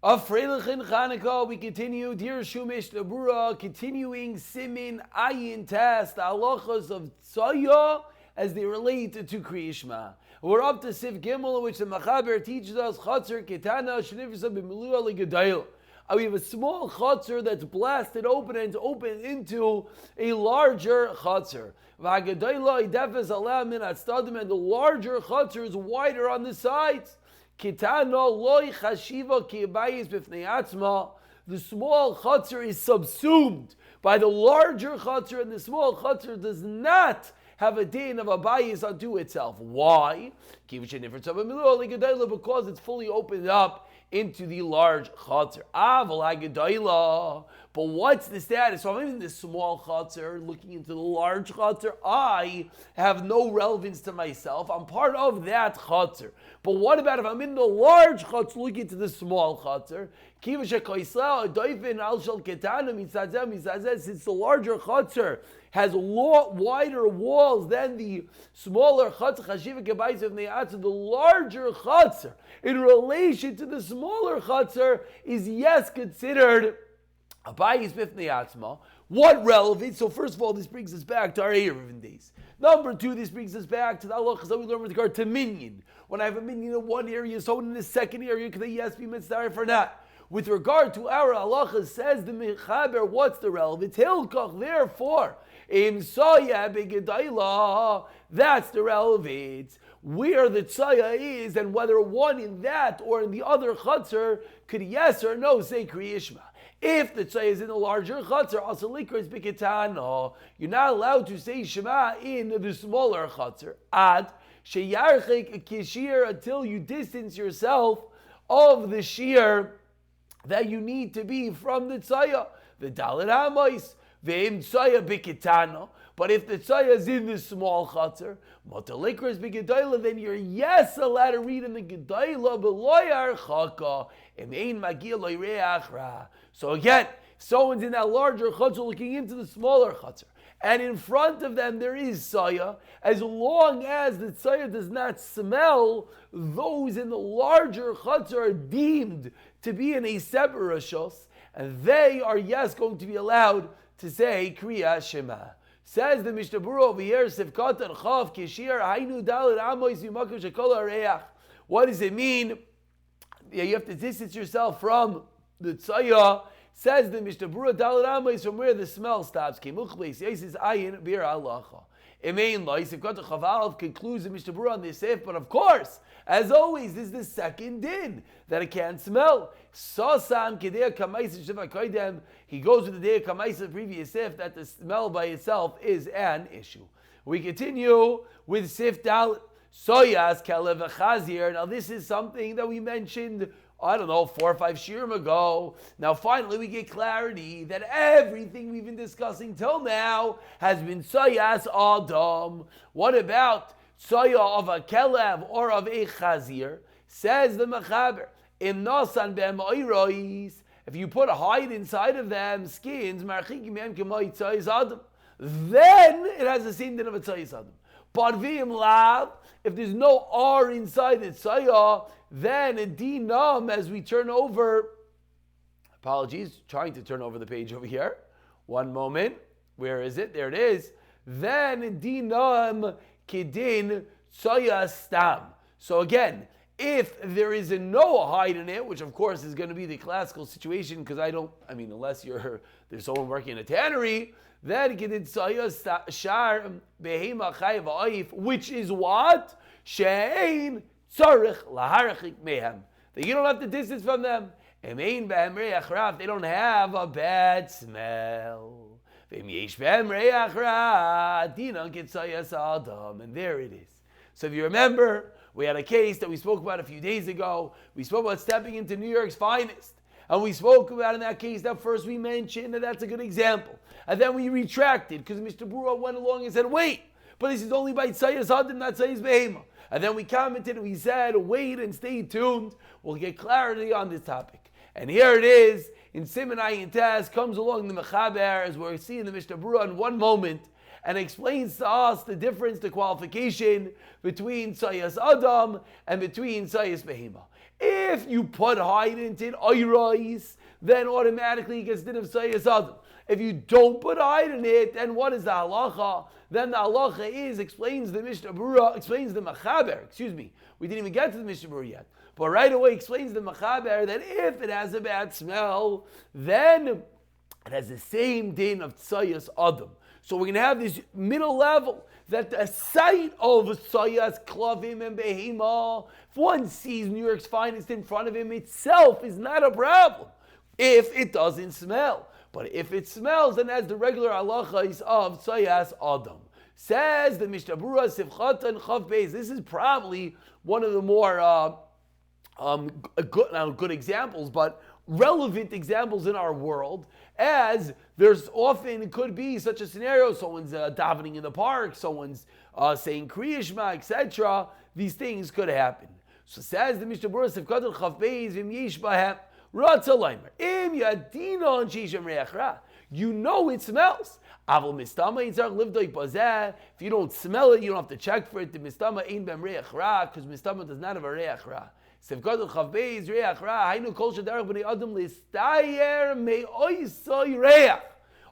Of Freilich in Chanukah, we continue Dirshu Mishnah Berurah, continuing Siman Ayin Test, the halachas of Tzaya as they relate to Kriyishma. We're up to Sif Gimel, in which the Machaber teaches us Chatzar Ketana Shnifisa B'Melua L'Gedayla. We have a small chatzar that's blasted open and it's opened into a larger chatzar. And the larger chatzar is wider on the sides. The small chutzner is subsumed by the larger chutzner, and the small chutzner does not have a din of a bayis unto itself. Why? Because it's fully opened up into the large chutzner. But what's the status? So I'm in this small chutzner looking into the large chutzner. I have no relevance to myself. I'm part of that chutzner. But what about if I'm in the large chutzner looking into the small chutzner? Since the larger chutzner has wider walls than the smaller chutzner, the larger chutzner in relation to the smaller chutzner is yes considered a bayis b'fnei atzma. What relevance? So first of all, this brings us back to our Eruvin days. Number two, this brings us back to the halachas that we learned with regard to minyan. When I have a minyan in one area, so in the second area, can they yes be mitzvah or not? With regard to our halachas, says the Mechaber, what's the relevance? Hilkach, therefore, im soya begedayla, that's the relevance. Where the tzaya is, and whether one in that or in the other chutzner could yes or no say kriyishma. If the tzaya is in the larger chutzner, also likras b'ketano, you're not allowed to say shema in the smaller chutzner. Ad sheyarchik kishir, until you distance yourself of the shear that you need to be from the tzaya. The dalet hamois ve'im tzaya b'ketano. But if the tzaya is in the small chutzner, motalikras b'gedayla, then you're yes allowed to read in the gedayla b'loyar chaka emein magia loyreach ra. So again, if someone's in that larger chutzner looking into the smaller chutzner, and in front of them there is tzaya, as long as the tzaya does not smell, those in the larger chutzner are deemed to be in a separate rishos, and they are yes going to be allowed to say kriya shema. Says the Mishnah Berurah over here, Sivkat and Chav Kishir Hainu Dalit Amois Yumakim Shekol Areach. What does it mean? Yeah, you have to distance yourself from the tzaya. Says the Mishnah Berurah, Dalit Amois, from where the smell stops. Kimuchleis Yesis Ayin Bir Alacha. Emein Lai Sivkat and Chav concludes the Mishnah Berurah on this if, but of course, as always, this is the second din that it can't smell. Sasam Kedei Kamais Shiva Koidem. He goes with the day of Kamais the previous if that the smell by itself is an issue. We continue with Sif Dal Soyas Kelev Chazir. Now this is something that we mentioned, 4 or 5 shirim ago. Now finally we get clarity that everything we've been discussing till now has been Soyas Adam. What about Soya of a Kelev or of a Chazir? Says the Mechaber, Im Nasan Be'em Oirois, if you put a hide inside of them, skins, then it has the same din of a tzayis adam. But v'im lav, if there's no R inside the tzayah, then a dinam, as we turn over, apologies, trying to turn over the page over here. One moment. Where is it? There it is. Then dinam kedin tzayah stam. So again, if there is no hide in it, which of course is going to be the classical situation, because unless there's someone working in a tannery, then which is what? She'ein tzarich laharachik mehem. That you don't have to distance from them. Emein behem reach ra, they don't have a bad smell. V'im yesh behem reach ra, dinan k'tzayas adam. And there it is. So if you remember, we had a case that we spoke about a few days ago. We spoke about stepping into New York's finest. And we spoke about in that case that first we mentioned that that's a good example. And then we retracted because Mr. Berurah went along and said, wait, but this is only by Tzayas Adam, not Tzayas Behema. And then we commented and we said, wait and stay tuned. We'll get clarity on this topic. And here it is, in Siman Ayin Taz, comes along the Mechaber, as we're seeing the Mishnah Berurah in one moment, and explains to us the difference, the qualification between Tzayas Adam and between Tzayas Behema. If you put hide into it, oyrais, then automatically it gets din of Sayas Adam. If you don't put hide in it, then what is the halacha? Then the halacha explains the Mishnah Berurah, explains the Machaber, we didn't even get to the Mishnah Berurah yet. But right away explains the Machaber that if it has a bad smell, then it has the same din of Tzayas Adam. So we're going to have this middle level, that the sight of Tzayas Klavim and Behema, if one sees New York's finest in front of him itself, is not a problem, if it doesn't smell. But if it smells, then as the regular halachas of Tzayas Adam. Says the Mishnah Berurah, Sivchata and Chav Beis. This is probably one of the more good examples, but relevant examples in our world, as there's often, it could be such a scenario, someone's davening in the park, someone's saying Kriya Shema, etc. These things could happen. So says the Mishnah Berurah, Sivchata and Chav Beis, Vim Yesh Bahem, you know it smells. If you don't smell it, you don't have to check for it. Because mistama does not have a reach ra.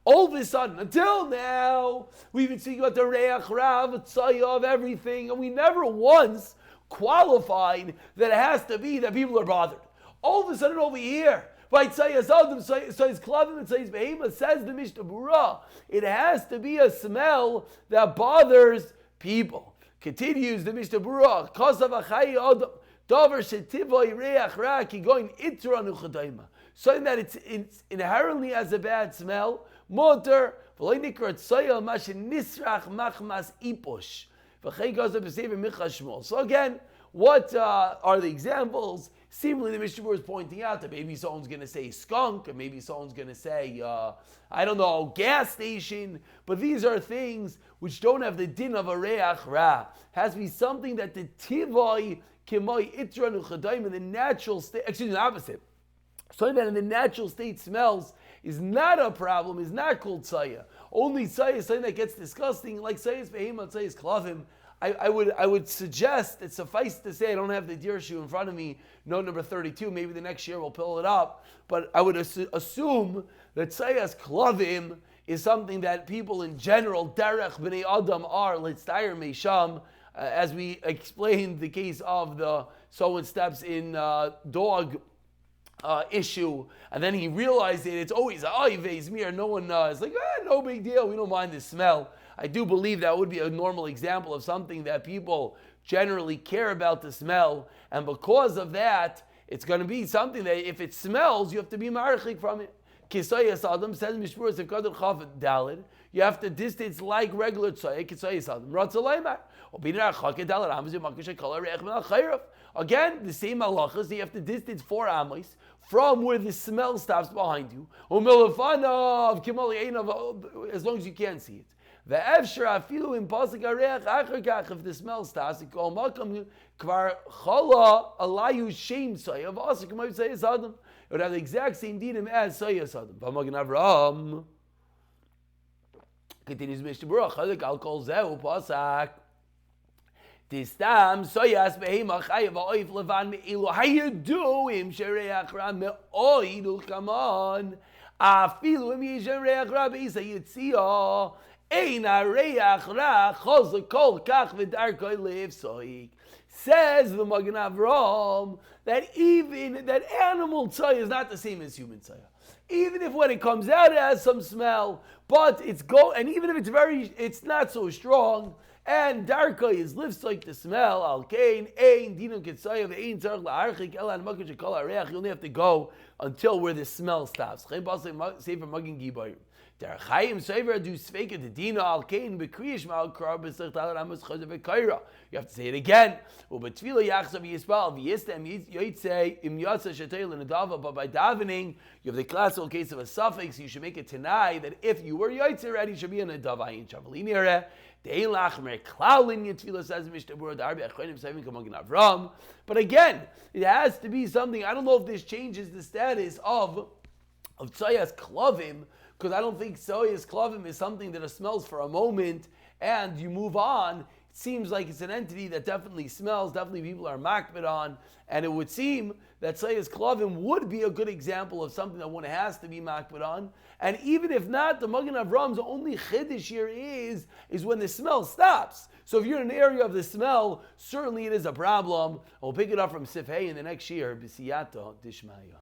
All of a sudden, until now, we've been speaking about the reach ra of everything, and we never once qualified that it has to be that people are bothered. All of a sudden over here, by Tzayas Adam, Tzayas Klavim, and Tzayas Behema, says the Mishnah Berurah, it has to be a smell that bothers people. Continues the Mishnah Berurah, Kosav Achai Adam, Dover Shetivoi Reach Ra, Kigoin Itra Nuchadayma. Something that it's inherently has a bad smell, Motor, V'loi Nikra Tzayel Mashin Nisrach Machmas Iposh. V'chei Kosav B'Sever Micha Shmol. So again, what are the examples? Seemingly the Mishnah Berurah is pointing out that maybe someone's going to say skunk, or maybe someone's going to say, gas station. But these are things which don't have the din of a reach ra. Has to be something that the tivoi kimoi itra nuchadayim in the natural state, the opposite. Something that in the natural state smells is not a problem, is not called tzaya. Only tzaya is something that gets disgusting, like tzayas behema, tzayas klavim. I would suggest, it suffice to say, I don't have the Dirshu in front of me, note number 32, maybe the next year we'll pull it up, but I would assume that Tzayas Klavim is something that people in general, Derech B'nei Adam, are, Litztayer Meisham, as we explained the case of someone steps in dog issue, and then he realized it's always Ayvez Mir, no one is like, no big deal, we don't mind the smell. I do believe that would be a normal example of something that people generally care about the smell, and because of that, it's going to be something that if it smells, you have to be marachik from it. Kisayas Adam says Mishmur Sefkadar Chav Dalid, you have to distance like regular tzayah. Kisayas Adam Ratzalaymar. Again, the same halachas, you have to distance 4 amos from where the smell stops behind you. As long as you can't see it. If the smell stops, it would have the exact same dinim as Sayas Adam. Continues Mishnah Berurah, Chadik al kol zehu pasak. Tistam soyas behema chayav ha'oif levan me'ilu hayaduim shereach ra me'oidu kamon afilu im yishereach ra be'isa yitzia ein ha'reach ra chozak kol kach v'darkoi le'ifsoik. Says the Magen Avraham that even that animal tzayah is not the same as human tzayah. Even if when it comes out it has some smell, but and even if it's not so strong, and darka is lifts like the smell, al kain ein dinam ketzayav ein tzarich la'archik elan makom shekol ha'reach. You only have to go until where the smell stops. Chaim pasuk sefer Magen Gibayim. Der Chaim sefer du sveika the dina al kain bekriyish ma'al kar b'sich talar amos chazav v'kaira. You have to say it again. Ubetfila yachzav yispal v'yistem yotzei im yatsa shetayil in a dava. But by davening, you have the classical case of a suffix. You should make it tanai that if you were yotzei already, you should be in a dava in shavalini areh. But again, it has to be something. I don't know if this changes the status of tzayas klavim, because I don't think tzayas klavim is something that smells for a moment and you move on. seems like it's an entity that definitely smells, definitely people are makbid on, and it would seem that Sayas Klavim would be a good example of something that one has to be makbid on. And even if not, the Magen Avram's only chiddush here is when the smell stops. So if you're in an area of the smell, certainly it is a problem. We'll pick it up from Sif Hey in the next year. B'siyata Dishmaya.